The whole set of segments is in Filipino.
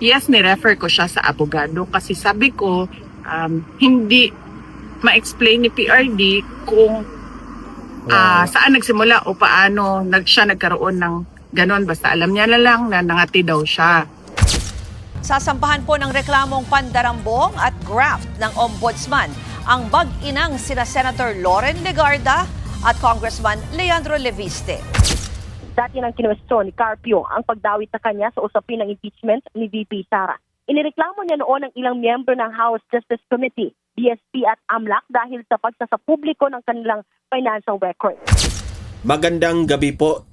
Yes, ni-refer ko siya sa abogado kasi sabi ko, hindi ma-explain ni PRD kung saan nagsimula o paano siya nagkaroon ng ganon. Basta alam niya na lang na nangati daw siya. Sasampahan po ng reklamong pandarambong at graft ng Ombudsman ang mag-inang sina Senator Loren Legarda at Congressman Leandro Leviste. Dati nang kinwestiyon ni Carpio ang pagdawit sa kanya sa usapin ng impeachment ni VP Sara. Inireklamo niya noon ang ilang miyembro ng House Justice Committee, BSP at AMLAC dahil sa pagsasapubliko ng kanilang financial records. Magandang gabi po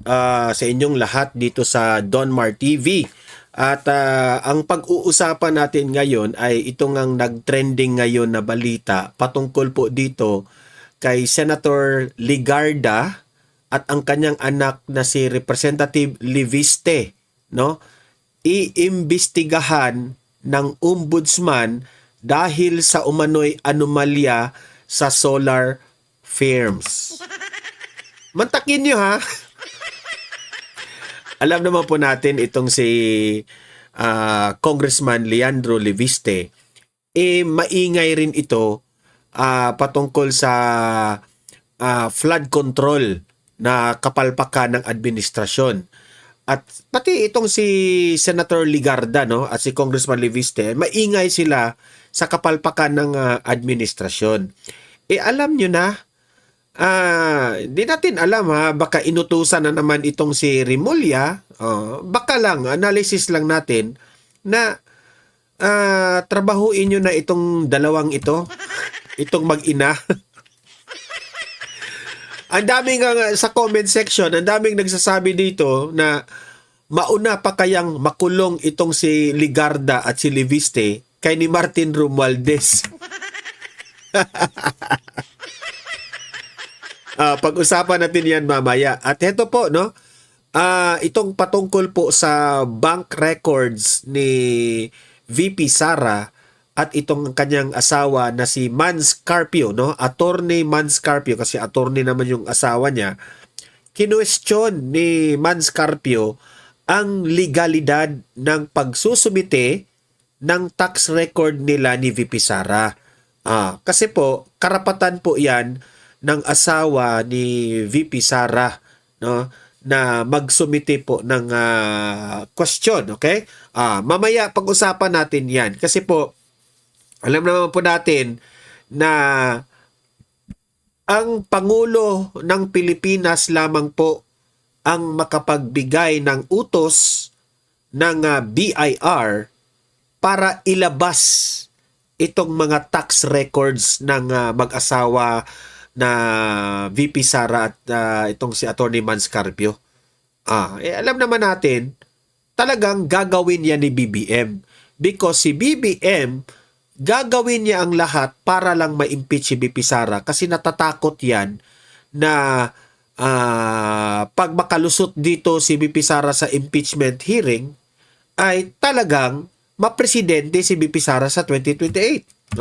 sa inyong lahat dito sa Donmar TV. At ang pag-uusapan natin ngayon ay itong ang nag-trending ngayon na balita patungkol po dito kay Senator Legarda at ang kanyang anak na si Representative Leviste, no? Iimbestigahan ng ombudsman dahil sa umano'y anomalya sa solar firms. Mantakin nyo ha. Alam naman po natin itong si Congressman Leandro Leviste, maingay rin ito patungkol sa flood control na kapalpakan ng administrasyon. At pati itong si Senator Legarda, no, at si Congressman Leviste, maingay sila sa kapalpakan ng administrasyon. Alam nyo na, di natin alam ha, baka inutusan na naman itong si Remulla, baka lang, analysis lang natin na trabahuin nyo na itong dalawang ito, itong mag-ina. Ang daming sa comment section, ang daming nagsasabi dito na mauna pa kayang makulong itong si Legarda at si Leviste kay ni Martin Romualdez. Pag-usapan natin yan mamaya. At heto po, no? Itong patungkol po sa bank records ni VP Sara at itong kanyang asawa na si Mans Carpio, no? Attorney Mans Carpio, kasi attorney naman yung asawa niya. Kinwestiyon ni Mans Carpio ang legalidad ng pagsusumite ng tax record nila ni VP Sara. Kasi po, karapatan po yan ng asawa ni VP Sara, no, na magsumite po ng question, okay? Mamaya pag-usapan natin yan. Kasi po, alam naman po natin na ang Pangulo ng Pilipinas lamang po ang makapagbigay ng utos ng BIR para ilabas itong mga tax records ng mag-asawa na VP Sara at itong si Attorney Mans Carpio. Alam naman natin, talagang gagawin yan ni BBM. Because si BBM, gagawin niya ang lahat para lang ma-impeach si VP Sara kasi natatakot yan na pag makalusot dito si VP Sara sa impeachment hearing, ay talagang mapresidente si VP Sara sa 2028.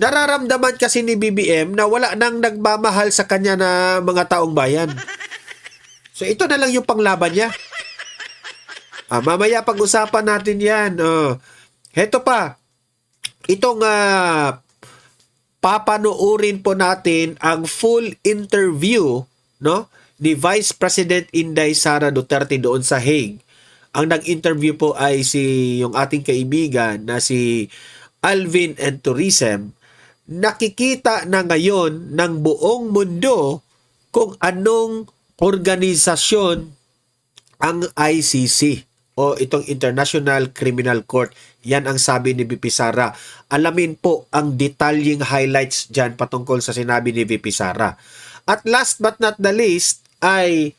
Nararamdaman kasi ni BBM na wala nang nagmamahal sa kanya na mga taong bayan. So ito na lang yung panglaban niya. Mamaya pag-usapan natin yan. Heto pa. Itong papanoorin po natin ang full interview, no, ni Vice President Inday Sara Duterte doon sa Hague. Ang nag-interview po ay yung ating kaibigan na si Alvin and Tourism. Nakikita na ngayon ng buong mundo kung anong organisasyon ang ICC o itong International Criminal Court. Yan ang sabi ni VP Sara. Alamin po ang detalyeng highlights dyan patungkol sa sinabi ni VP Sara. At last but not the least ay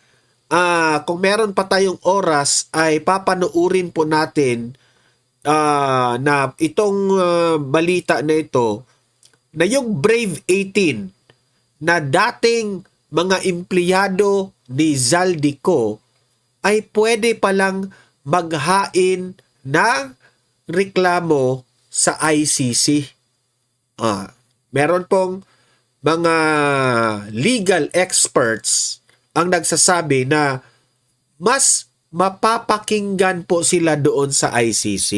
kung meron pa tayong oras ay papanoorin po natin na itong balita na ito na yung Brave 18 na dating mga empleyado ni Zaldico ay pwede palang maghain ng reklamo sa ICC. Meron pong mga legal experts ang nagsasabi na mas mapapakinggan po sila doon sa ICC.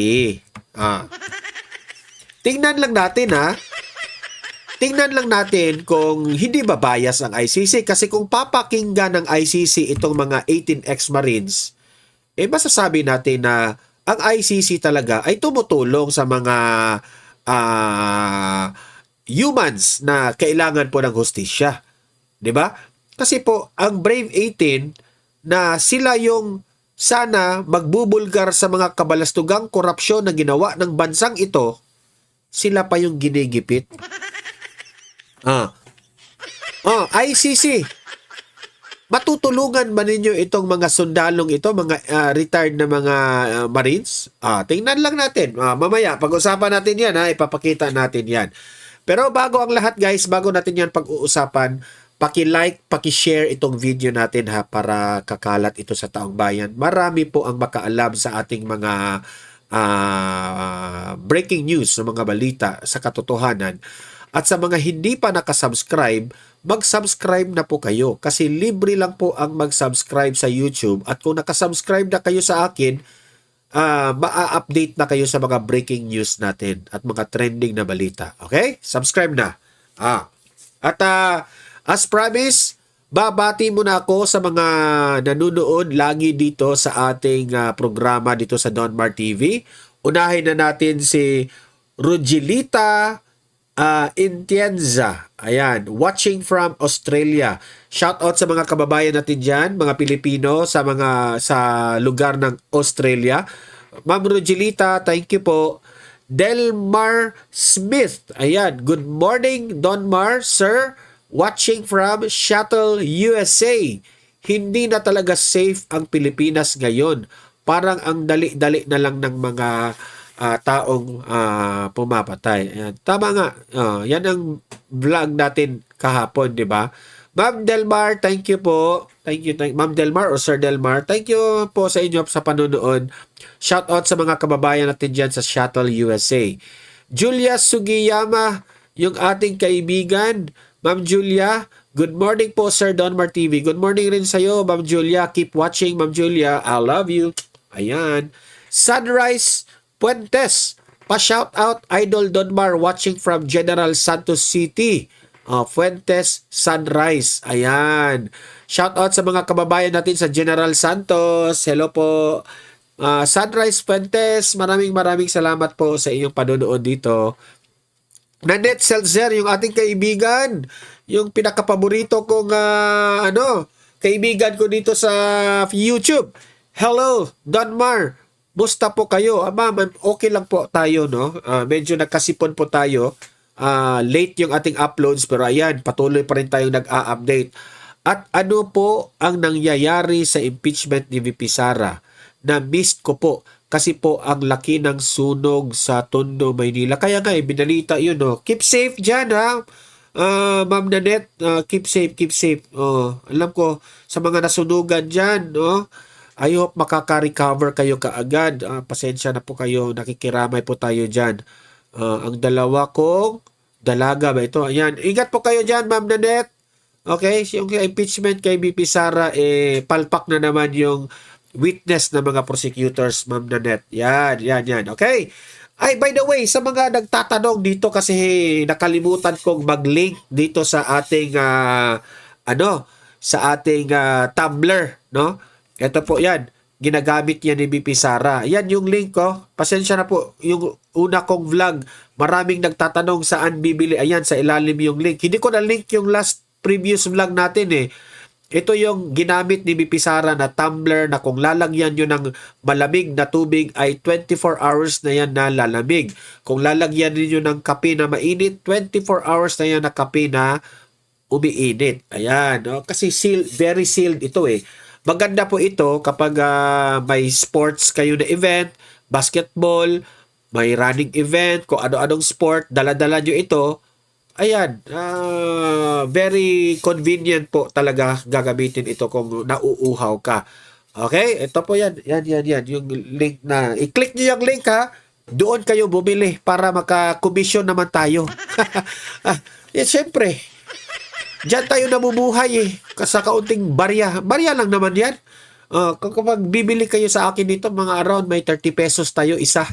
Tingnan lang natin Tingnan lang natin kung hindi ba bias ang ICC. Kasi kung papakinggan ng ICC itong mga 18 ex-Marines, masasabi natin na ang ICC talaga ay tumutulong sa mga humans na kailangan po ng hustisya. 'Di ba? Kasi po, ang Brave 18 na sila yung sana magbubulgar sa mga kabalastugang korupsyon na ginawa ng bansang ito, sila pa yung ginigipit. ICC, matutulungan ba ninyo itong mga sundalong ito, mga retired na mga Marines? Tingnan lang natin. Mamaya, pag-usapan natin yan, ipapakita natin yan. Pero bago ang lahat guys, bago natin yan pag-uusapan, paki-like, paki-share itong video natin para kakalat ito sa taong bayan. Marami po ang makaalam sa ating mga breaking news, sa mga balita, sa katotohanan. At sa mga hindi pa nakasubscribe, mag-subscribe na po kayo kasi libre lang po ang mag-subscribe sa YouTube. At kung nakasubscribe na kayo sa akin, ma-update na kayo sa mga breaking news natin at mga trending na balita. Okay? Subscribe na. At as promised, babati muna ako sa mga nanonood lagi dito sa ating programa dito sa Donmar TV. Unahin na natin si Rogelita Intienza. Ayan, watching from Australia. Shout out sa mga kababayan natin dyan, mga Pilipino sa lugar ng Australia. Ma'am Rogelita, thank you po. Delmar Smith. Ayan, good morning Donmar, sir. Watching from Shuttle, USA. Hindi na talaga safe ang Pilipinas ngayon. Parang ang dali-dali na lang ng mga taong pumapatay. Ayan. Tama nga. Yan ang vlog natin kahapon, di ba? Ma'am Delmar, thank you po. Thank you. Ma'am Delmar or Sir Delmar, thank you po sa inyo sa panonood. Shout out sa mga kababayan natin dyan sa Shuttle, USA. Julia Sugiyama, yung ating kaibigan. Ma'am Julia, good morning po Sir Donmar TV. Good morning rin sa'yo, Ma'am Julia. Keep watching, Ma'am Julia. I love you. Ayan. Sunrise Puentes, pa-shout out Idol Donmar watching from General Santos City. Fuentes Sunrise. Ayan. Shout out sa mga kababayan natin sa General Santos. Hello po. Sunrise Fuentes, maraming salamat po sa inyong panonood dito. Nanette Selzer, yung ating kaibigan, yung pinakapaborito kong kaibigan ko dito sa YouTube. Hello, Donmar. Musta po kayo? Ma'am, okay lang po tayo, no? Medyo nagkasipon po tayo. Late yung ating uploads, pero ayan, patuloy pa rin tayong nag-a-update. At ano po ang nangyayari sa impeachment ni VP Sara? Na-missed ko po kasi po ang laki ng sunog sa Tondo, Maynila. Kaya nga, binalita yun, no? Keep safe dyan, ha? Ma'am Nanette, keep safe. Alam ko, sa mga nasunugan dyan, no? I hope makaka-recover kayo kaagad. Pasensya na po kayo. Nakikiramay po tayo dyan. Ang dalawa kong dalaga ba ito? Ayan. Ingat po kayo dyan, Ma'am Nanette. Okay? Yung impeachment kay VP Sara, palpak na naman yung witness ng mga prosecutors, Ma'am Nanette. Yan. Okay? Ay, by the way, sa mga nagtatanong dito kasi nakalimutan kong mag-link dito sa ating Tumblr, no? Ito po yan. Ginagamit yan ni VP Sara. Yan yung link ko. Pasensya na po. Yung una kong vlog, maraming nagtatanong saan bibili. Ayan, sa ilalim yung link. Hindi ko na-link yung last previous vlog natin eh. Ito yung ginamit ni VP Sara na tumbler na kung lalagyan nyo ng malamig na tubig ay 24 hours na yan na lalamig. Kung lalagyan niyo ng kape na mainit, 24 hours na yan na kape na umiinit. Ayan. No? Kasi very sealed ito eh. Maganda po ito kapag may sports kayo na event, basketball, may running event, kung ano-anong sport, dala-dala nyo ito. Ayan, very convenient po talaga gagamitin ito kung nauuhaw ka. Okay, ito po yan. Yan. Yung link na, i-click nyo yung link ha. Doon kayo bumili para maka-commission naman tayo. Syempre. Diyan tayo nabubuhay eh. Sa kaunting barya. Barya lang naman yan. Kapag bibili kayo sa akin dito, mga around may 30 pesos tayo isa.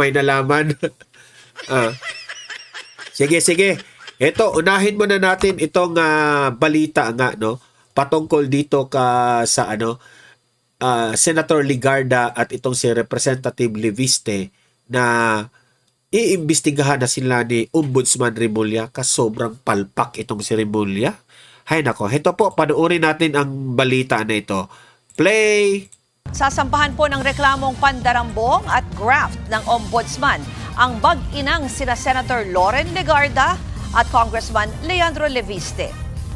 May nalaman. Sige, sige. Ito, unahin muna natin itong balita nga, no? Patungkol dito sa Senator Ligarda at itong si Representative Leviste na iimbestigahan na sila ni Ombudsman Remulla kasi sobrang palpak itong si Remulla. Hay nako, ito po, panoorin natin ang balita na ito. Play! Sasampahan po ng reklamong pandarambong at graft ng Ombudsman ang bag-inang sina Senator Loren Legarda at Congressman Leandro Leviste.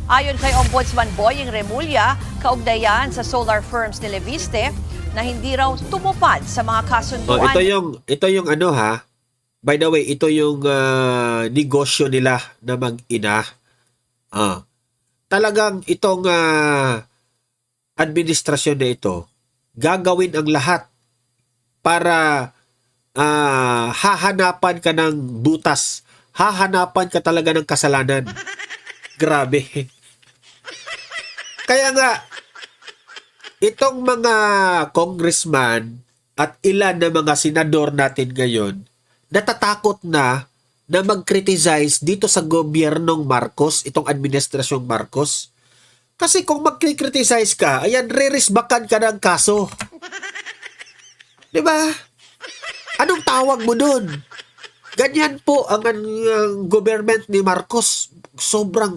Ayon kay Ombudsman Boying Remulla, kaugnayan sa solar firms ni Leviste na hindi raw tumupad sa mga kasunduan. Ito yung by the way, ito yung negosyo nila na mag-ina. Talagang itong administrasyon na ito, gagawin ang lahat para hahanapan ka ng butas. Hahanapan ka talaga ng kasalanan. Grabe. Kaya nga, itong mga congressman at ilan na mga senador natin ngayon, natatakot na mag-criticize dito sa gobyernong Marcos, itong administrasyong Marcos. Kasi kung mag-criticize ka, ayan, re-risbakan ka ng kaso. Diba? Anong tawag mo dun? Ganyan po ang government ni Marcos. Sobrang,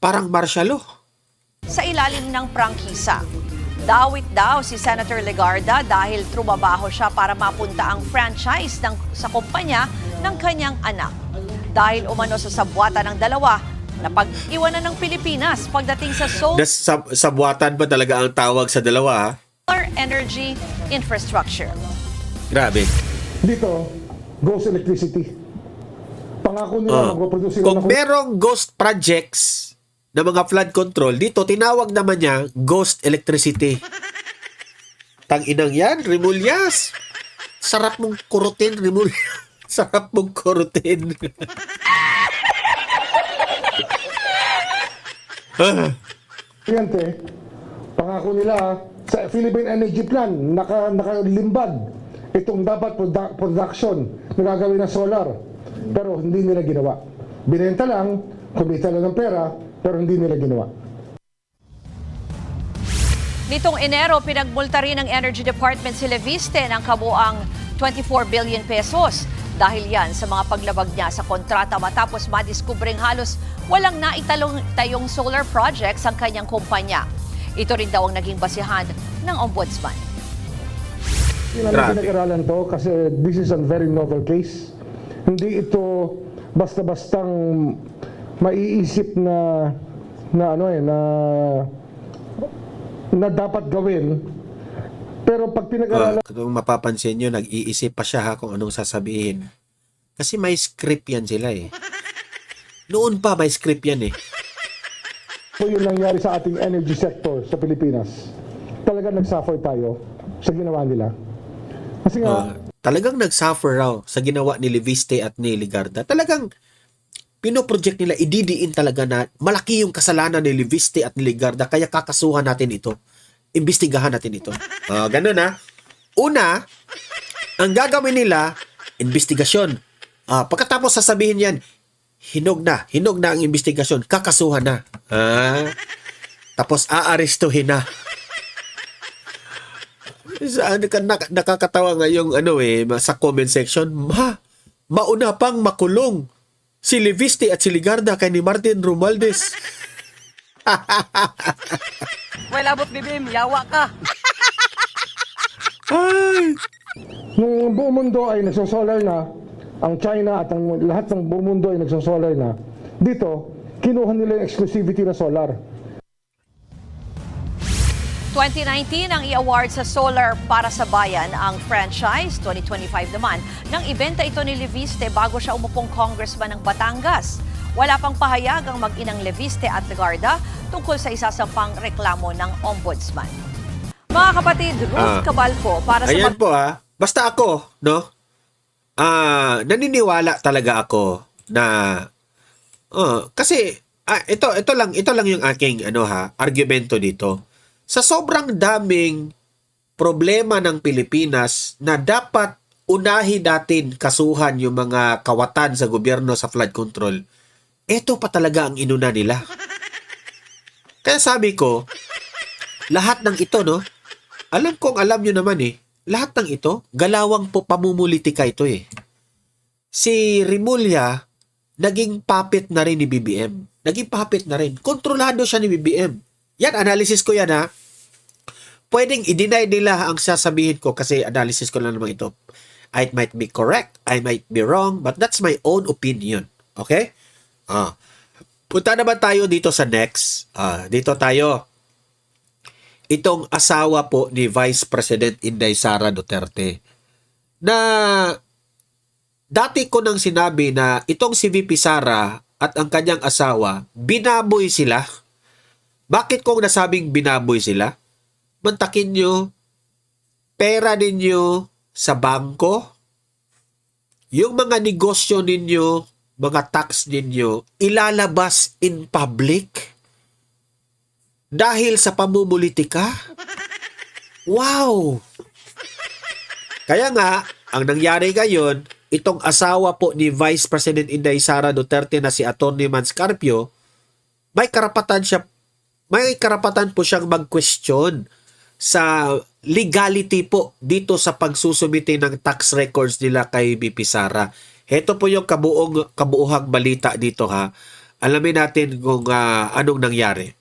parang martial law. Sa ilalim ng prangkisa, dawit daw si Senator Legarda dahil trumabaho siya para mapunta ang franchise sa kumpanya ng kanyang anak. Dahil umano sa sabwatan ng dalawa na pag-iwanan ng Pilipinas pagdating sa Sabwatan ba talaga ang tawag sa dalawa? solar energy infrastructure. Grabe. Dito, ghost electricity. Pangako nila magpo-produce sila Kung merong ghost projects na mga flood control, dito tinawag naman niya ghost electricity. Tang-inang yan, Remulyas. Sarap mong kurutin, Remulyas. Sarap mong kurutin. Kliyente, pangako nila sa Philippine Energy Plan, nakalimbag itong dapat production na gagawin ng solar. Pero hindi nila ginawa. Binenta lang, kumita lang ng pera, pero hindi nila ginawa. Nitong Enero, pinagmulta rin ng Energy Department si Leviste ng kabuang 24 billion pesos. Dahil yan sa mga paglabag niya sa kontrata matapos madiskubring halos walang naitayong solar projects ang kanyang kumpanya. Ito rin daw ang naging basihan ng Ombudsman. Hindi namin pinag-aralan to kasi this is a very novel case. Hindi ito basta-bastang maiisip na dapat gawin. Pero pag pinag-aralan... Kung mapapansin nyo, nag-iisip pa siya kung anong sasabihin. Kasi may script yan sila eh. Noon pa may script yan eh. po yung nangyari sa ating energy sector sa Pilipinas. Talagang nag-suffer tayo sa ginawa nila. Kasi nga... talagang nag-suffer raw sa ginawa ni Leviste at ni Ligarda. Talagang pinoproject nila, ididiin talaga na malaki yung kasalanan ni Leviste at ni Ligarda kaya kakasuhan natin ito. Imbestigahan natin ito. Ganun ha. Una, ang gagawin nila, investigasyon. Pagkatapos sasabihin yan, hinog na ang investigasyon, kakasuhan na. Tapos aarestuhin na. Nakakatawa nga yung sa comment section, mauna pang makulong si Leviste at si Ligarda kay ni Martin Romualdez. Well, abot bibim, yawa ka. Ay! Nung buong mundo ay nagsosolar na, ang China at ang lahat ng buong mundo ay nagsosolar na, dito, kinuha nila yung exclusivity na solar. 2019 ang i-award sa Solar para sa Bayan ang franchise. 2025 naman nang ibenta ito ni Leviste bago siya umupong congressman ng Batangas. Wala pang pahayag ang mag-inang Leviste at Legarda tungkol sa isa-sampang reklamo ng Ombudsman. Mga kapatid, Ruth Cabalco para sa... Ayan po basta ako, no? Naniniwala talaga ako na kasi ito lang yung aking argumento dito. Sa sobrang daming problema ng Pilipinas na dapat unahin natin kasuhan yung mga kawatan sa gobyerno sa flood control, ito pa talaga ang inuna nila. Kaya sabi ko, lahat ng ito, no? Alam kong alam nyo naman lahat ng ito, galawang po pamumulitika ito Si Rimulya, naging puppet na rin ni BBM. Naging puppet na rin. Kontrolado siya ni BBM. Yan, analysis ko yan Pwedeng i-deny nila ang sasabihin ko kasi analysis ko lang naman ito. I might be correct, I might be wrong, but that's my own opinion. Okay? Punta naman tayo dito sa next. Dito tayo. Itong asawa po ni Vice President Inday Sara Duterte. Na dati ko nang sinabi na itong si VP Sara at ang kanyang asawa, binaboy sila. Bakit kong nasabing binaboy sila? Mantakin nyo, pera ninyo sa bangko, yung mga negosyo ninyo, mga tax ninyo, ilalabas in public dahil sa pamumulitika? Wow! Kaya nga, ang nangyari ngayon, itong asawa po ni Vice President Inday Sara Duterte na si Atty. Manscarpio, may karapatan po siyang mag-question sa legality po dito sa pagsusumite ng tax records nila kay BP Sara. Ito po yung kabuuhang balita dito Alamin natin kung anong nangyari.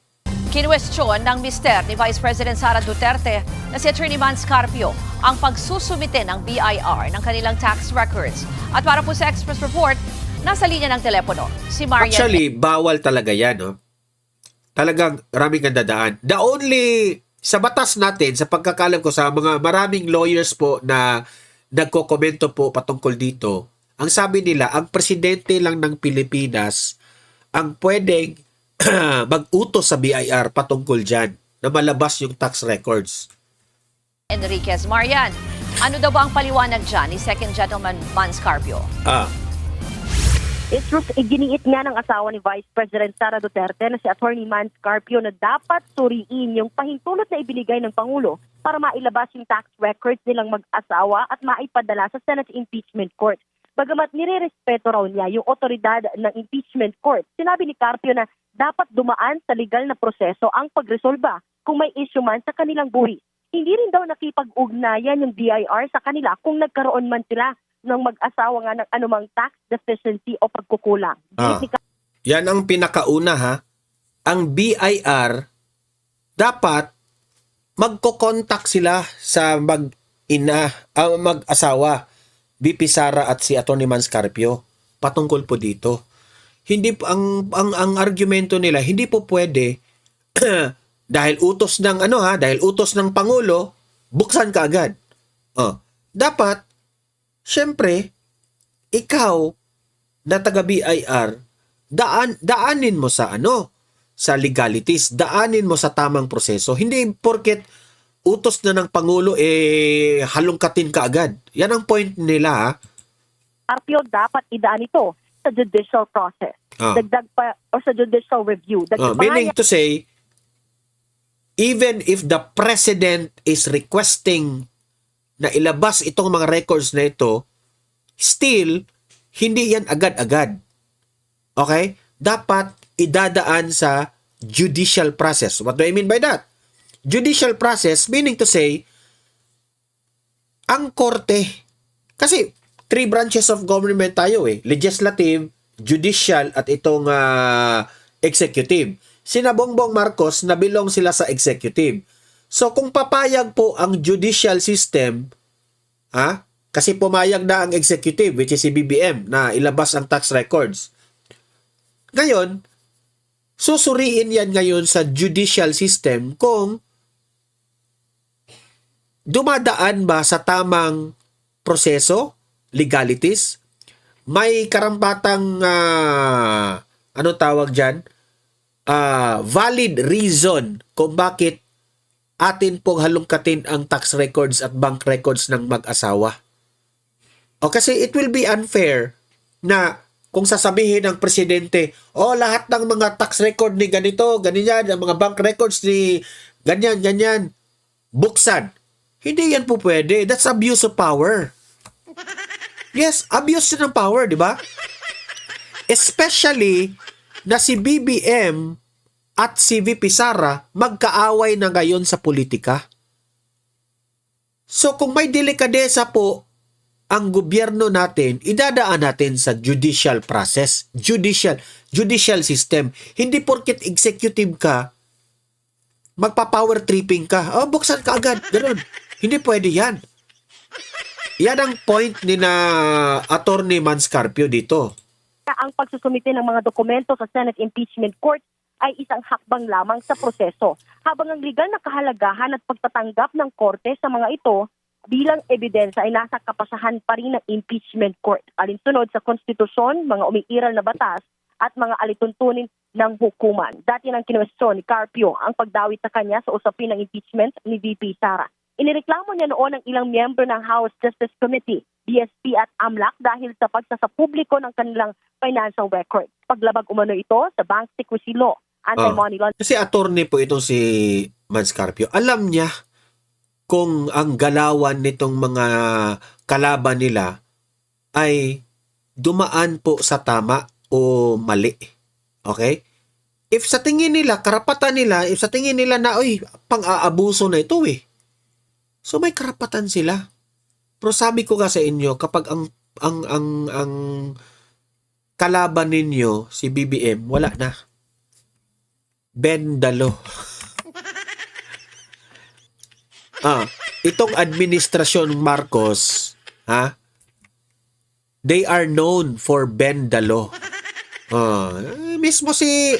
Kinwestiyon ng mister ni Vice President Sara Duterte na si Atty. Manscarpio ang pagsusumite ng BIR ng kanilang tax records. At para po sa Express Report, nasa linya ng telepono si Marian. Actually, bawal talaga yan. Talagang maraming dadaan. The only, sa batas natin, sa pagkakalam ko sa mga maraming lawyers po na nagkokomento po patungkol dito, ang sabi nila, ang presidente lang ng Pilipinas ang pwedeng mag-utos sa BIR patungkol dyan na malabas yung tax records. Enriquez. Marian, ano daw ba ang paliwanag dyan ni Second Gentleman Manscarpio? It's true, iginiit nga ng asawa ni Vice President Sara Duterte na si Atty. Manscarpio na dapat suriin yung pahintulot na ibinigay ng Pangulo para mailabas yung tax records nilang mag-asawa at maipadala sa Senate Impeachment Court. Bagamat nire-respeto raw niya yung otoridad ng Impeachment Court, sinabi ni Carpio na dapat dumaan sa legal na proseso ang pagresolba kung may issue man sa kanilang buwis. Hindi rin daw nakipag-ugnayan yung BIR sa kanila kung nagkaroon man sila ng mag-asawa nga ng anumang tax deficiency o pagkukulang. Yan ang pinakauna Ang BIR dapat magko-contact sila sa mag-asawa, VP Sara at si Atty. Manscarpio patungkol po dito. Hindi ang argumento nila, hindi po pwede dahil utos ng dahil utos ng Pangulo, buksan ka agad. Dapat syempre ikaw na taga BIR, daanin mo sa sa legalities, daanin mo sa tamang proseso. Hindi porket utos na ng Pangulo halongkatin ka agad. Yan ang point nila. Carpio dapat idaan ito sa judicial process. Dagdag pa o sa judicial review. Meaning to say, even if the president is requesting na ilabas itong mga records na ito, still, hindi yan agad-agad. Okay? Dapat idadaan sa judicial process. What do I mean by that? Judicial process, meaning to say, ang korte, kasi 3 branches of government tayo legislative, judicial, at itong executive. Sina Bongbong Marcos, nabilong sila sa executive. So kung papayag po ang judicial system, kasi pumayag na ang executive, which is si BBM, na ilabas ang tax records. Ngayon, susuriin yan ngayon sa judicial system kung dumadaan ba sa tamang proseso, legalities, may karampatang valid reason kung bakit atin pong halongkatin ang tax records at bank records ng mag-asawa. Kasi it will be unfair na kung sasabihin ng presidente, lahat ng mga tax record ni ganito, ganyan, ang mga bank records ni ganyan, ganyan, buksan. Hindi yan po pwede. That's abuse of power. Yes, abuse ng power, di ba? Especially na si BBM at si VP Sara magkaaway na ngayon sa politika. So kung may delikadesa po ang gobyerno natin, idadaan natin sa judicial process, judicial system. Hindi porket executive ka, magpa-power tripping ka. Oh, buksan ka agad. Ganun. Hindi pwede yan. Yan ang point ni na Attorney Manscarpio dito. Ang pagsusumite ng mga dokumento sa Senate Impeachment Court ay isang hakbang lamang sa proseso, habang ang legal na kahalagahan at pagtatanggap ng korte sa mga ito bilang ebidensya ay nasa kapasahan pa rin ng impeachment court, alinsunod sa konstitusyon, mga umiiral na batas at mga alituntunin ng hukuman. Dati nang kinwestiyon ni Carpio ang pagdawit sa kanya sa usapin ng impeachment ni VP Sara. Inireklamo niya noon ang ilang miyembro ng House Justice Committee, BSP at AMLAC dahil sa pagsasapubliko ng kanilang financial records. Paglabag umano ito sa Bank Secrecy Law, anti-money laundering. Kasi attorney po itong si Manscarpio. Alam niya kung ang galawan nitong mga kalaban nila ay dumaan po sa tama o mali. Okay? If sa tingin nila, karapatan nila, if sa tingin nila na, pang-aabuso na ito So may karapatan sila. Pero sabi ko nga sa inyo, kapag ang kalaban ninyo, si BBM, wala na. Bendalo. Itong administrasyon Marcos, they are known for bendalo. Mismo si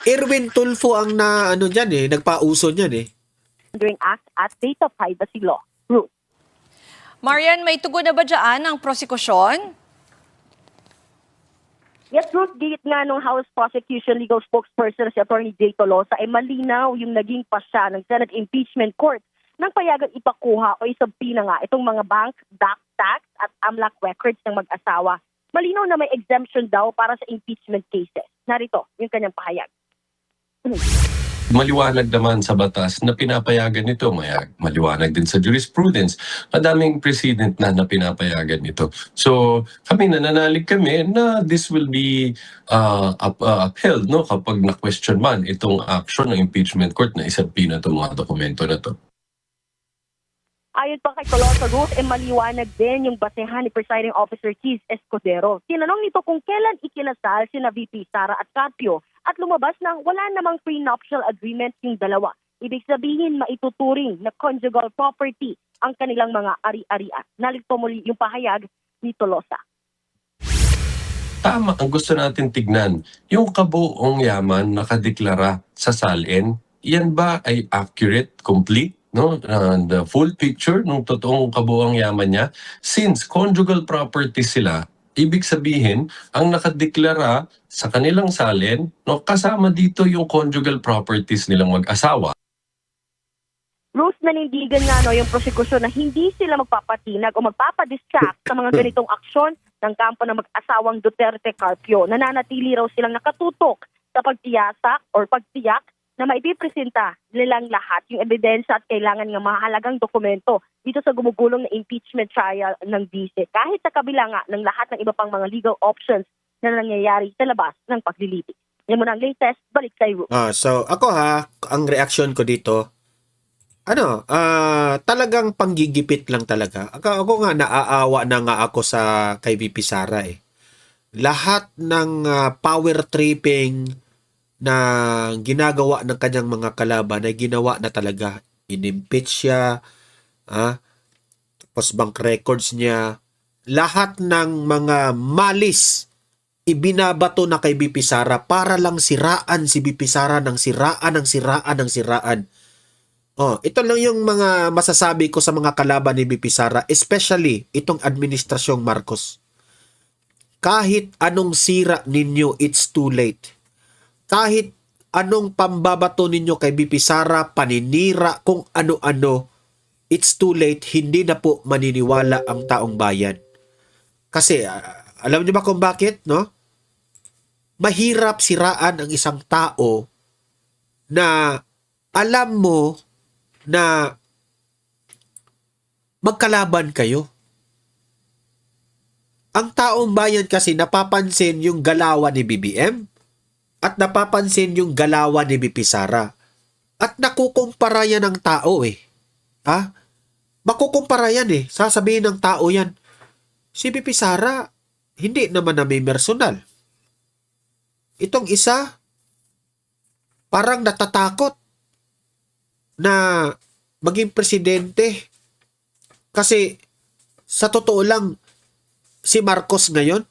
Erwin Tulfo ang nagpauso niyan Act at Data Privacy Law. Ruth. Marian, may tugon na ba dyan ang prosekusyon? Yes, Ruth, gigit nga nung House Prosecution Legal Spokesperson si Attorney Jay Tolosa ay malinaw yung naging pasya ng Senate Impeachment Court nang payagan ipakuha o isubpina nga itong mga bank, DAC tax at AMLAC records ng mag-asawa. Malinaw na may exemption daw para sa impeachment cases. Narito yung kanyang pahayag. Maliwanag naman sa batas na pinapayagan ito. Maliwanag din sa jurisprudence. Madaming precedent na pinapayagan ito. So nananalig kami na this will be upheld kapag na-question man itong action ng impeachment court na isabpina itong mga dokumento na ito. Ayon pa kay Tolosa, Ruth, maliwanag din yung basehan ni Presiding Officer Cheese Escudero. Tinanong nito kung kailan ikinasal sina VP Sara at Carpio at lumabas nang wala namang prenuptial agreement yung dalawa. Ibig sabihin, maituturing na conjugal property ang kanilang mga ari-arian. Nalito muli yung pahayag ni Tolosa. Tama ang gusto natin tignan. Yung kabuong yaman nakadeklara sa SALN, yan ba ay accurate, complete? The full picture ng totoong kabuuang yaman niya, since conjugal property sila, ibig sabihin ang nakadeklara sa kanilang salin, kasama dito yung conjugal properties nilang mag-asawa. Ruth, nanindigan nga yung prosekusyon na hindi sila magpapatinag o magpapadistract sa mga ganitong aksyon ng kampo ng mag-asawang Duterte Carpio. Nananatili raw silang nakatutok sa pagtiyasak or pagtiyak na maipipresenta nilang lahat yung ebidensya at kailangan ng mahalagang dokumento dito sa gumugulong na impeachment trial ng vice. Kahit sa kabila nga ng lahat ng iba pang mga legal options na nangyayari sa labas ng paglilitis. Yan muna ang latest, balik kay Ruth. So ako ang reaction ko dito, talagang panggigipit lang talaga. Ako nga naaawa na nga ako sa kay VP Sara Lahat ng power tripping na ginagawa ng kanyang mga kalaban ay ginawa na talaga. In-impeach siya, tapos bank records niya, lahat ng mga malis ibinabato na kay VP Sara para lang siraan si VP Sara ng siraan. Ito lang yung mga masasabi ko sa mga kalaban ni VP Sara, especially itong administrasyong Marcos. Kahit anong sira ninyo, it's too late. Kahit anong pambabato ninyo kay VP Sara, paninira, kung ano-ano, it's too late. Hindi na po maniniwala ang taong bayan. Kasi, alam niyo ba kung bakit, no? Mahirap siraan ang isang tao na alam mo na magkalaban kayo. Ang taong bayan kasi napapansin yung galawan ni BBM at napapansin yung galawan ni BP Sara. At nakukumpara yan ng tao eh. Ha? Makukumpara yan eh. Sasabihin ng tao yan, si BP Sara, hindi naman na may personal. Itong isa, parang natatakot na maging presidente. Kasi sa totoo lang, si Marcos ngayon,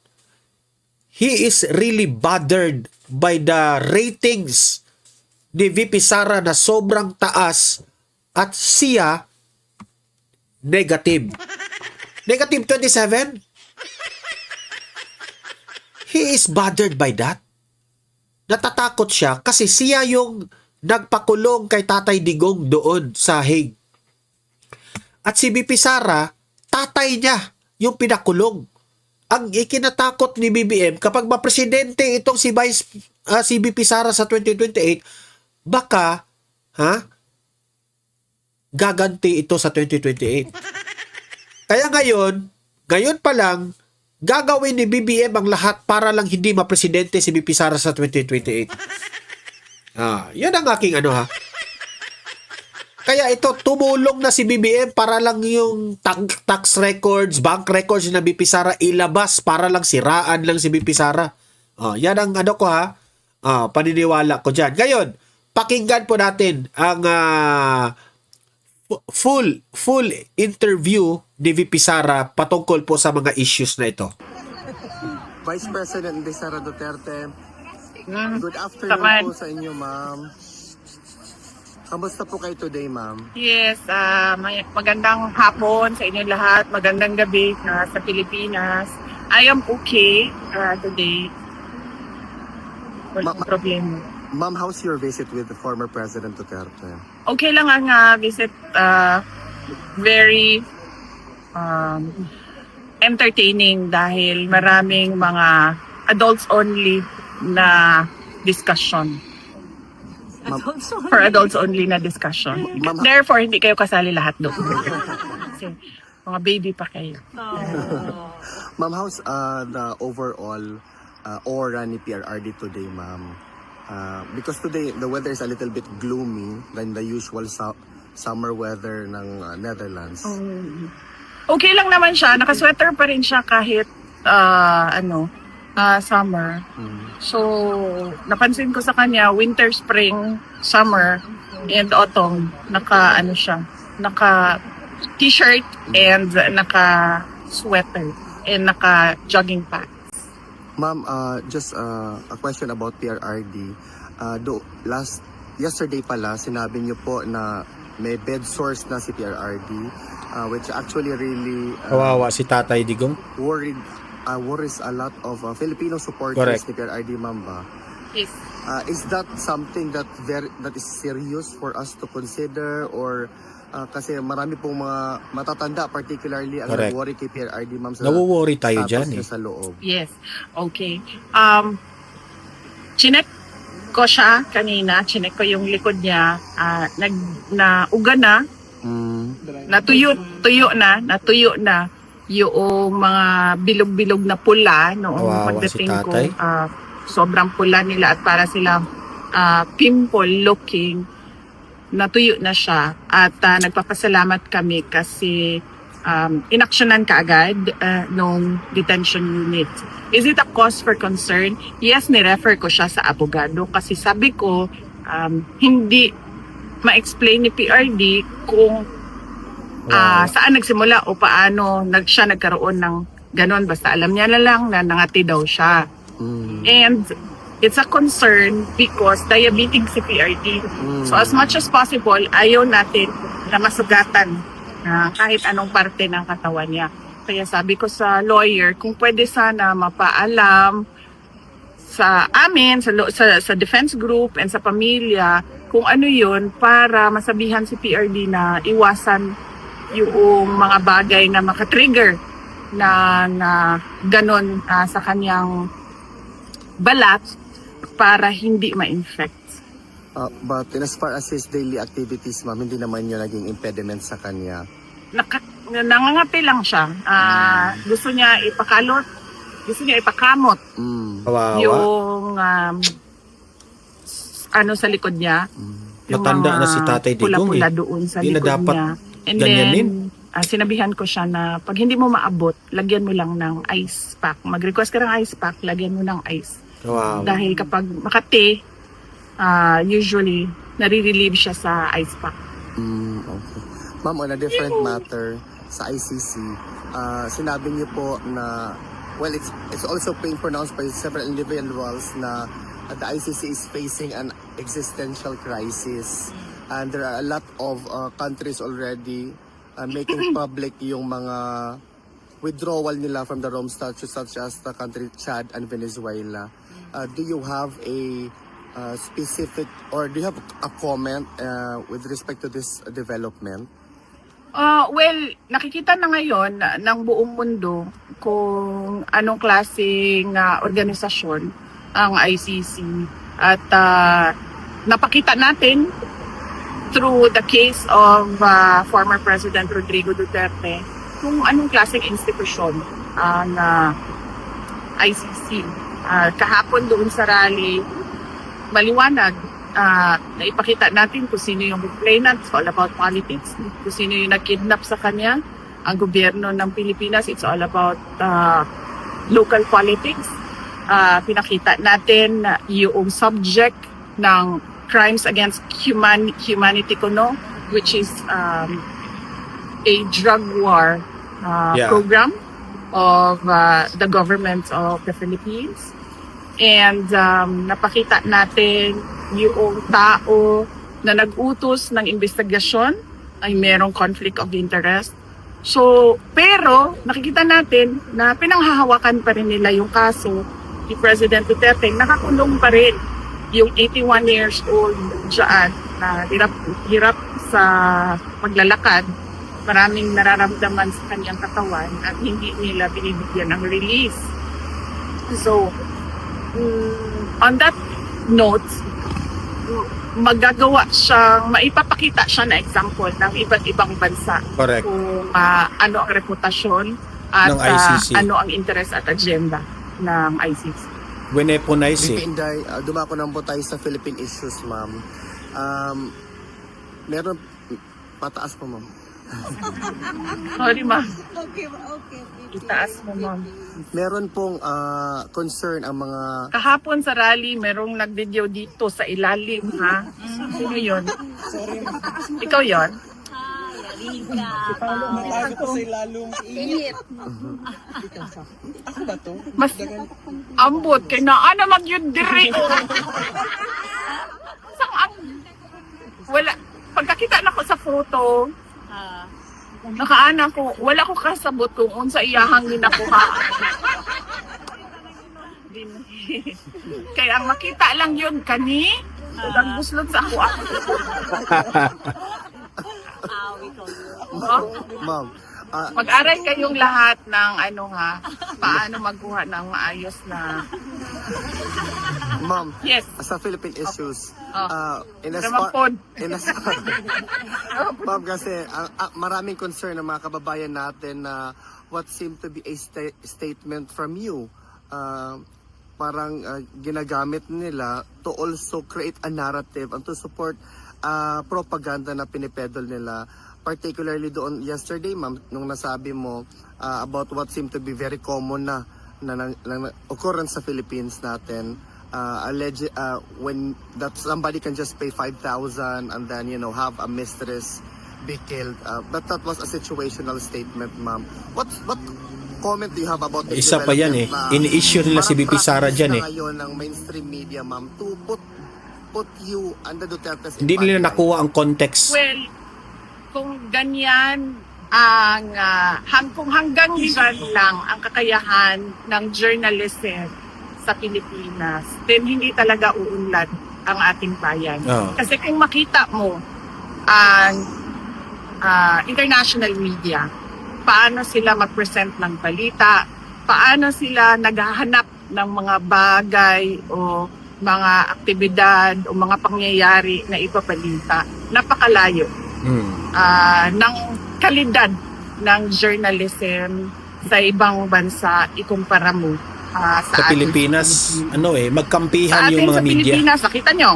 he is really bothered by the ratings ni VP Sara na sobrang taas at siya negative. Negative 27? He is bothered by that. Natatakot siya kasi siya yung nagpakulong kay Tatay Digong doon sa Hague. At si VP Sara, tatay niya yung pinakulong. Ang ikinatakot ni BBM, kapag mapresidente itong si VP Sara sa 2028, baka, gaganti ito sa 2028. Kaya ngayon pa lang, gagawin ni BBM ang lahat para lang hindi mapresidente si VP Sara sa 2028. Yan ang aking Kaya ito, tumulong na si BBM para lang yung tax records, bank records na BP Sara ilabas para lang siraan lang si BP Sara. Yan ang ko paniniwala ko dyan. Ngayon, pakinggan po natin ang full interview ni VP Sara patungkol po sa mga issues na ito. Vice President Sara Duterte, good Taman. afternoon po sa inyo, ma'am. Kamusta po kayo today, ma'am? Yes, magandang hapon sa inyo lahat. Magandang gabi sa Pilipinas. I am okay today. Walang problema. Ma'am, how's your visit with the former President Duterte? Okay lang ang visit. Very entertaining dahil maraming mga adults only na discussion. For adults only na discussion. Ma'am, Therefore, hindi kayo kasali lahat doon. Kasi mga baby pa kayo. ma'am, how's the overall aura ni PRRD today, ma'am? Because today, the weather is a little bit gloomy than the usual summer weather ng Netherlands. Okay lang naman siya. Nakasweater pa rin siya kahit summer. So, napansin ko sa kanya, winter, spring, summer, and autumn, naka t-shirt and naka sweater and naka jogging pants. Ma'am, just a question about PRRD. Yesterday pala, sinabi niyo po na may bed sores na si PRRD, which actually really Kawawa si Tatay Digong. worries a lot of Filipino supporters Correct. ni PRRD, ma'am ba? Yes. Is that something that is serious for us to consider, or kasi marami pong mga matatanda particularly ang Correct. nag-worry kay PRRD, ma'am, sa Nawo-worry tayo status dyan niya eh. sa loob? Yes. Okay. Chinek ko siya kanina. Chinek ko yung likod niya. Nauga na. Natuyo na yung mga bilog-bilog na pula noong Kawawa pagdating si ko. tatay. Sobrang pula nila at para silang pimple looking. Natuyo na siya at nagpapasalamat kami kasi inaksyonan kaagad nung detention unit. Is it a cause for concern? Yes, ni-refer ko siya sa abogado kasi sabi ko hindi ma-explain ni PRD kung saan nagsimula o paano siya nagkaroon ng ganon. Basta alam niya na lang na nangati daw siya. And it's a concern because diabetic si PRD. So as much as possible, ayaw natin na masugatan kahit anong parte ng katawan niya. Kaya sabi ko sa lawyer, kung pwede sana mapaalam sa amin, sa defense group and sa pamilya, kung ano yun para masabihan si PRD na iwasan yung mga bagay na makatrigger na ganon sa kanyang balat para hindi ma-infect. But in as far as his daily activities, ma'am, hindi naman yun naging impediment sa kanya. Nangangati lang siya. Gusto niya ipakalot, gusto niya ipakamot Kawawa. yung ano sa likod niya. Yung Matanda mga na si Tatay Digong, pula-pula doon sa Hindi na likod dapat niya. And ganyanin. then, sinabihan ko siya na pag hindi mo maabot, lagyan mo lang ng ice pack. Mag-request ka ng ice pack, lagyan mo ng ice. Kawawa. Dahil kapag makati, usually, nare-relieve siya sa ice pack. Okay. Ma'am, on a different matter, sa ICC, sinabi niyo po na, well, it's also being pronounced by several individuals na the ICC is facing an existential crisis. And there are a lot of countries already making public yung mga withdrawal nila from the Rome Statute, such as the country Chad and Venezuela. Do you have a specific, or do you have a comment with respect to this development? Well, nakikita na ngayon ng buong mundo kung anong klaseng organisasyon ang ICC at napakita natin through the case of former President Rodrigo Duterte kung anong klaseng institusyon ang ICC. Kahapon doon sa rally, maliwanag na ipakita natin kung sino yung complainant. It's all about politics. Kung sino yung nag-kidnap sa kanya. Ang gobyerno ng Pilipinas, it's all about local politics. Pinakita natin yung subject ng crimes against humanity kuno, which is a drug war program of the government of the Philippines. And napakita natin yung tao na nag-utos ng investigasyon ay merong conflict of interest. So, pero nakikita natin na pinanghahawakan pa rin nila yung kaso ni President Duterte. Nakakulong pa rin yung 81 years old dyan na hirap sa paglalakad. Maraming nararamdaman sa kanyang katawan at hindi nila binibigyan ng release. So, on that note, maipapakita siya na example ng iba't ibang bansa. Correct. Kung ano ang reputasyon at Ng ICC. ano ang interest at agenda ng ICC. Weaponize VP Inday, dumako na po tayo sa Philippine issues, ma'am. Meron, pataas po, ma'am. Sorry, ma'am. Itaas mo, ma'am. Meron pong concern ang mga Kahapon sa rally, merong nag-video dito sa ilalim, ha? Sino yun? Ikaw yun? Mas ambot kay naa na magyud diri. Wala, pagkakita na ko sa photo, nakaana ko, wala ko kasabot kung unsa iyahang ginakuha. Kaya ang makita lang yun kani, ang buslot sa ako. ma'am, Mag-aral kayong lahat ng paano magkuha ng maayos na. ma'am, Yes. sa Philippine issues, in as Naman far, pod. ma'am, kasi maraming concern ng mga kababayan natin na what seemed to be a statement from you, parang ginagamit nila to also create a narrative and to support propaganda na pinipedal nila. Particularly doon yesterday, ma'am, nung nasabi mo about what seemed to be very common na occurrence sa Philippines natin, when that somebody can just pay 5,000 and then have a mistress be killed. But that was a situational statement, ma'am. What comment do you have about this Isa pa yan development na ini-issue nila si BP Sara parang dyan practice na ngayon ng mainstream media, ma'am, to put you and the Dutertes in Hindi nila spotlight? nakuha ang context. Well, kung ganyan ang kung hanggang dyan lang ang kakayahan ng journalism sa Pilipinas, then hindi talaga uunlad ang ating bayan. Oo. Kasi kung makita mo ang international media, paano sila mag-present ng balita, paano sila naghahanap ng mga bagay o mga aktibidad o mga pangyayari na ipabalita. Napakalayo ng kalidad ng journalism sa ibang bansa ikumpara mo sa Sa atin Pilipinas, Sa magkampihan atin yung mga sa media. Pilipinas, nakita nyo,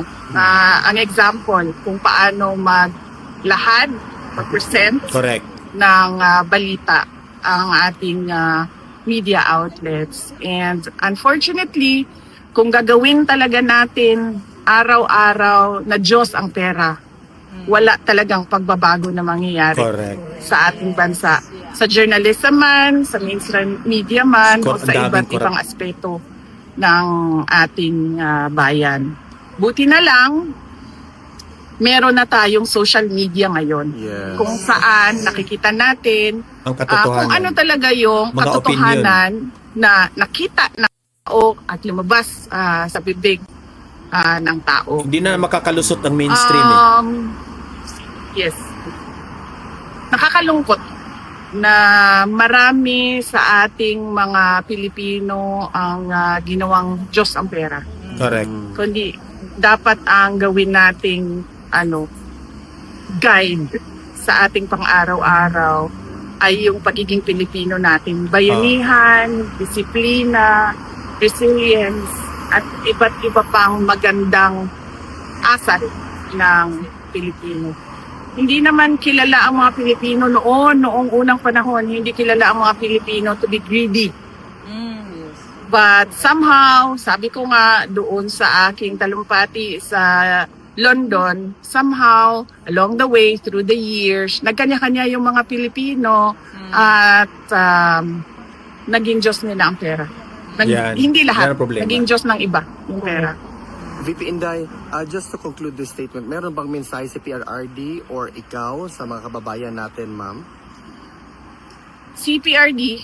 ang example kung paano maglahad, mag-present Correct. ng balita ang ating media outlets. And unfortunately, kung gagawin talaga natin araw-araw na Diyos ang pera, wala talagang pagbabago na mangyayari Correct. sa ating bansa. Sa journalism man, sa mainstream media man, o Ang sa daming iba't ibang aspeto ng ating bayan. Buti na lang, meron na tayong social media ngayon. Yes. Kung saan nakikita natin Ang kung katotohanan. ano talaga yung Mga katotohanan na nakita ng tao at lumabas sa bibig ng tao. Hindi na makakalusot ang mainstream Yes. Nakakalungkot na marami sa ating mga Pilipino ang ginawang Diyos ang pera. Correct. Kundi dapat ang gawin nating guide sa ating pang-araw-araw ay yung pagiging Pilipino natin. Bayanihan, disiplina, resilience, at iba't iba pang magandang asset ng Pilipino. Hindi naman kilala ang mga Pilipino noong unang panahon, hindi kilala ang mga Pilipino to be greedy. But somehow, sabi ko nga doon sa aking talumpati sa London, somehow, along the way, through the years, nagkanya-kanya yung mga Pilipino at naging Diyos nila ang pera. Yan. Hindi Yan lahat. ang problema. Naging Diyos ng iba yung pera. VP Inday, just to conclude this statement, meron bang mensahe si PRRD or ikaw sa mga kababayan natin, ma'am? Si PRD,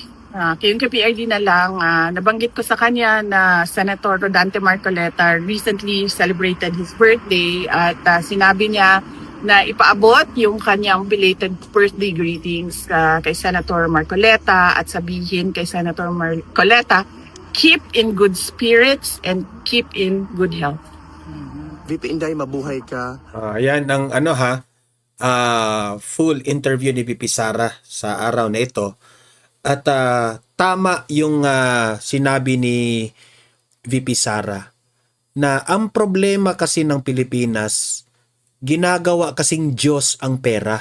yung kay PRD na lang, nabanggit ko sa kanya na Senator Rodante Marcoleta recently celebrated his birthday at sinabi niya na ipaabot yung kanyang belated birthday greetings kay Senator Marcoleta at sabihin kay Senator Marcoleta, keep in good spirits and keep in good health. VP Inday, mabuhay ka. Ayan ang full interview ni VP Sara sa araw na ito. At tama yung sinabi ni VP Sara na ang problema kasi ng Pilipinas, ginagawa kasing Diyos ang pera.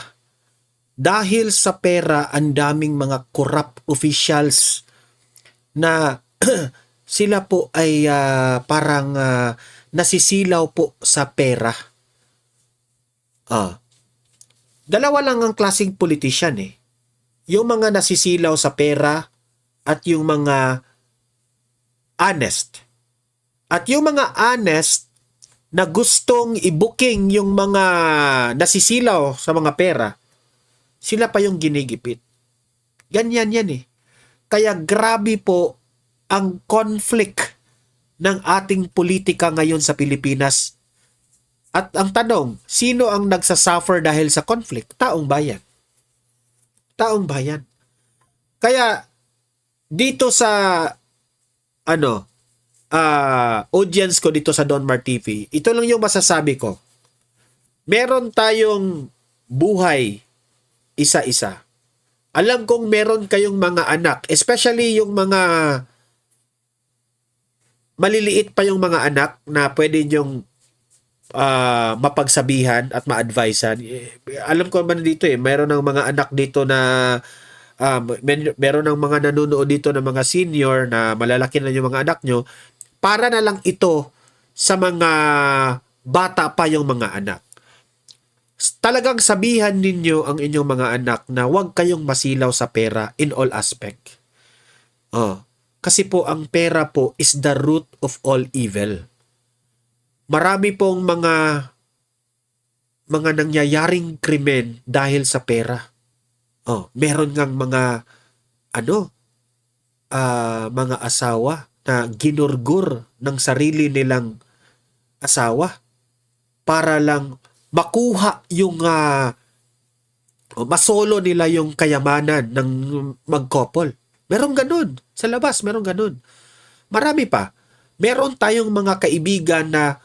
Dahil sa pera, ang daming mga corrupt officials na sila po ay parang nasisilaw po sa pera. Dalawa lang ang klaseng politician eh. Yung mga nasisilaw sa pera at yung mga honest. At yung mga honest na gustong i-booking yung mga nasisilaw sa mga pera, sila pa yung ginigipit. Ganyan yan eh. Kaya grabe po ang conflict ng ating politika ngayon sa Pilipinas. At ang tanong, sino ang nagsasuffer dahil sa conflict? Taong bayan. Taong bayan. Kaya dito sa audience ko dito sa Donmar TV, ito lang yung masasabi ko. Meron tayong buhay isa-isa. Alam kong meron kayong mga anak, especially yung mga maliliit pa yung mga anak na pwede nyong mapagsabihan at ma-advisean. Alam ko man dito meron ng mga anak dito na meron ng mga nanonood dito ng mga senior na malalaki na yung mga anak nyo, para na lang ito sa mga bata pa yung mga anak. Talagang sabihan ninyo ang inyong mga anak na huwag kayong masilaw sa pera in all aspect. Kasi po ang pera po is the root of all evil. Marami pong mga nangyayaring krimen dahil sa pera. Meron ngang mga mga asawa na ginurgur ng sarili nilang asawa para lang makuha yung masolo nila yung kayamanan ng mag-couple. Merong ganun. Sa labas, merong ganun. Marami pa. Meron tayong mga kaibigan na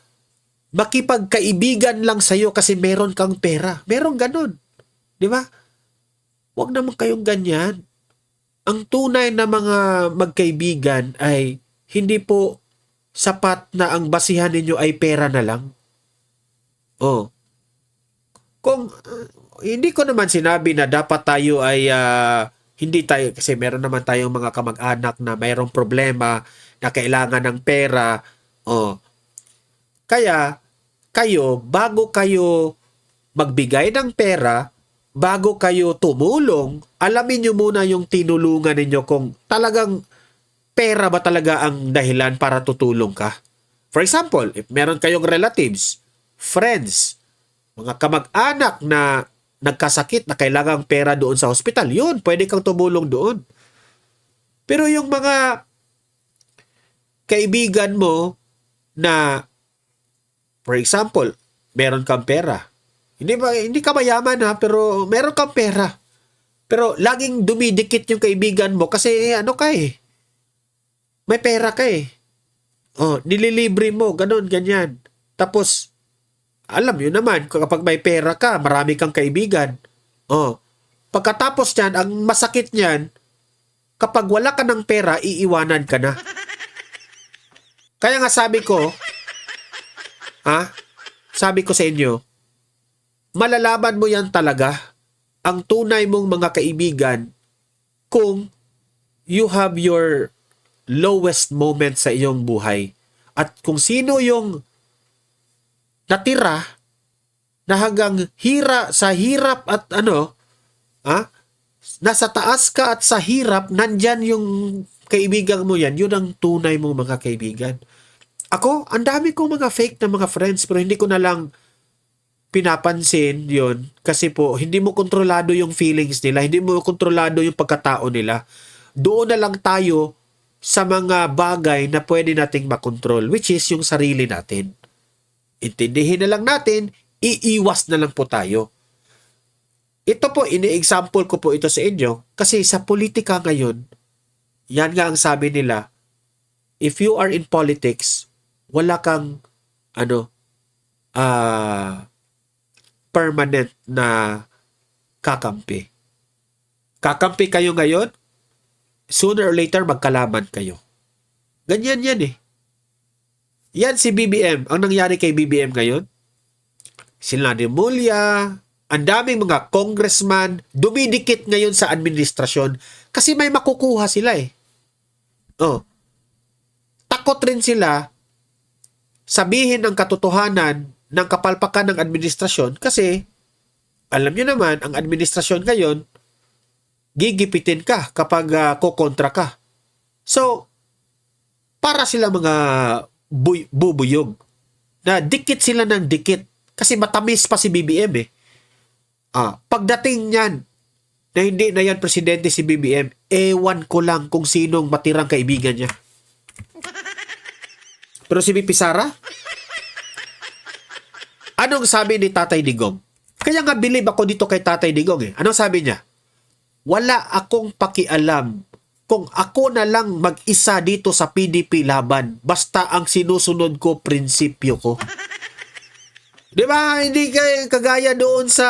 makipagkaibigan lang sa'yo kasi meron kang pera. Meron ganun. Di ba? Huwag naman kayong ganyan. Ang tunay na mga magkaibigan ay hindi po sapat na ang basihan ninyo ay pera na lang. Oh. Kung hindi ko naman sinabi na dapat tayo ay hindi tayo, kasi meron naman tayong mga kamag-anak na mayroong problema na kailangan ng pera. Oh. Kaya, kayo, bago kayo magbigay ng pera, bago kayo tumulong, alamin nyo muna yung tinulungan ninyo kung talagang pera ba talaga ang dahilan para tutulong ka. For example, if meron kayong relatives, friends, mga kamag-anak na nagkasakit na kailangang pera doon sa hospital, yun, pwede kang tumulong doon. Pero yung mga kaibigan mo na, for example, meron kang pera. Hindi ka mayaman ha, pero meron kang pera. Pero laging dumidikit yung kaibigan mo kasi ano ka eh. May pera ka eh. Oh, nililibre mo, ganun, ganyan. Tapos, alam nyo naman, kapag may pera ka, marami kang kaibigan. Oh, pagkatapos yan, ang masakit niyan, kapag wala ka ng pera, iiwanan ka na. Kaya nga sabi ko sa inyo, malalaman mo yan talaga, ang tunay mong mga kaibigan, kung you have your lowest moment sa iyong buhay. At kung sino yung natira na hanggang sa hirap at nasa taas ka at sa hirap, nandyan yung kaibigan mo yan, yun ang tunay mong mga kaibigan. Ako, ang dami kong mga fake na mga friends pero hindi ko na lang pinapansin yun kasi po, hindi mo kontrolado yung feelings nila, hindi mo kontrolado yung pagkatao nila. Doon na lang tayo sa mga bagay na pwede nating makontrol, which is yung sarili natin. Intindihin na lang natin, iiwas na lang po tayo. Ito po, ini-example ko po ito sa inyo kasi sa politika ngayon, yan nga ang sabi nila, if you are in politics, wala kang permanent na kakampi. Kakampi kayo ngayon, sooner or later magkalaban kayo. Ganyan yan eh. Yan si BBM. Ang nangyari kay BBM ngayon, sila ni Mulya, ang daming mga congressman, dumidikit ngayon sa administrasyon kasi may makukuha sila eh. Oh. Takot rin sila sabihin ang katotohanan ng kapalpakan ng administrasyon kasi alam nyo naman, ang administrasyon ngayon, gigipitin ka kapag kukontra ka. So, para sila mga bubuyog na dikit sila ng dikit kasi matamis pa si BBM eh. Pagdating niyan na hindi na yan presidente si BBM, ewan ko lang kung sinong matirang kaibigan niya. Pero si VP Sara, anong sabi ni Tatay Digong? Kaya nga believe ako dito kay Tatay Digong eh. Anong sabi niya? Wala akong pakialam kung ako na lang mag-isa dito sa PDP laban. Basta ang sinusunod ko, prinsipyo ko. Di ba? Hindi kagaya doon sa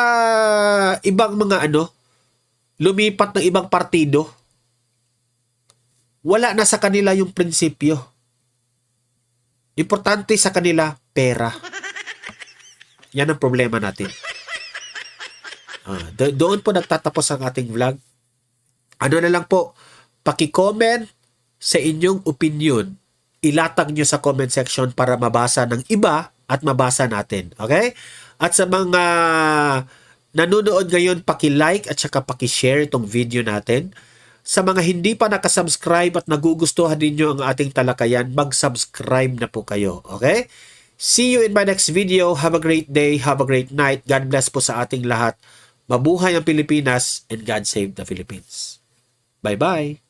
ibang mga lumipat ng ibang partido. Wala na sa kanila yung prinsipyo. Importante sa kanila, pera. Yan ang problema natin. Doon po nagtatapos ang ating vlog. Ano na lang po, paki-comment sa inyong opinion. Ilatag nyo sa comment section para mabasa ng iba at mabasa natin. Okay? At sa mga nanonood ngayon, paki-like at saka paki-share itong video natin. Sa mga hindi pa nakasubscribe at nagugustuhan ninyo ang ating talakayan, mag-subscribe na po kayo. Okay? See you in my next video. Have a great day. Have a great night. God bless po sa ating lahat. Mabuhay ang Pilipinas and God save the Philippines. Bye-bye.